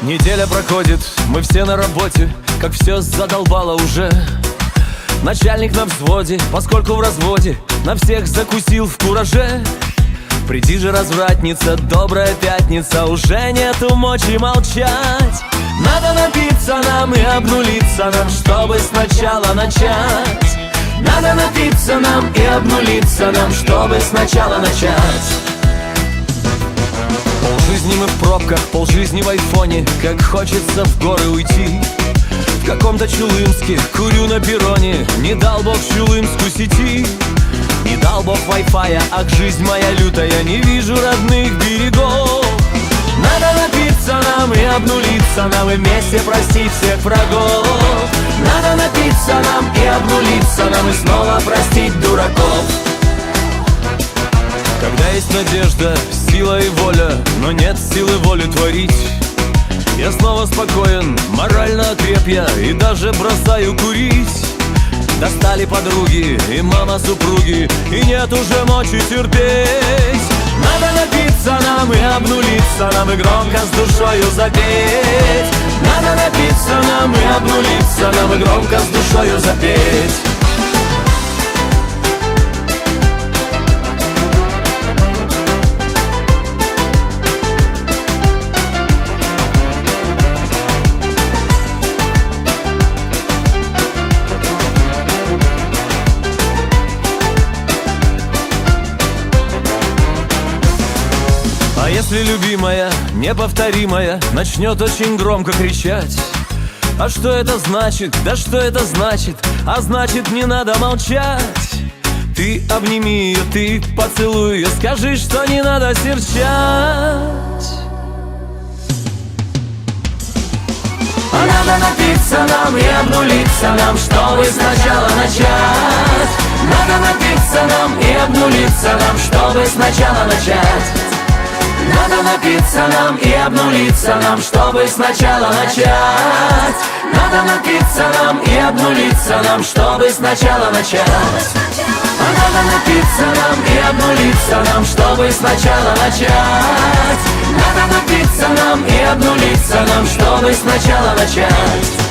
Неделя проходит, мы все на работе, как все задолбало уже. Начальник на взводе, поскольку в разводе, на всех закусил в кураже. Приди же, развратница, добрая пятница, уже нету мочи молчать. Надо напиться нам и обнулиться нам, чтобы сначала начать. Надо напиться нам и обнулиться нам, чтобы сначала начать. Полжизни мы в пробках, полжизни в айфоне, как хочется в горы уйти. В каком-то Чулымске курю на перроне, не дал Бог в Чулымску сети. Не дал Бог вай-фая, ах, жизнь моя лютая, не вижу родных берегов. Надо напиться нам и обнулиться нам, и вместе простить всех врагов. Надо напиться нам и обнулиться нам, и снова простить дураков. Когда есть надежда, сила и воля, но нет силы воли творить, я снова спокоен, морально окреп я, и даже бросаю курить. Достали подруги и мама супруги, и нет уже мочи терпеть. Надо напиться нам и обнулиться нам, и громко с душою запеть. Надо напиться нам и обнулиться нам, и громко с душою запеть. А если любимая, неповторимая, начнет очень громко кричать? А что это значит? Да что это значит? А значит, не надо молчать. Ты обними ее, ты поцелуй ее, скажи, что не надо серчать. А надо напиться нам и обнулиться нам, чтобы сначала начать. Надо напиться нам и обнулиться нам, чтобы сначала начать. Надо напиться нам и обнулиться нам, чтобы сначала начать. Надо напиться нам и обнулиться нам, чтобы сначала начать. Надо напиться нам и обнулиться нам, чтобы сначала начать. Надо напиться нам и обнулиться нам, чтобы сначала начать.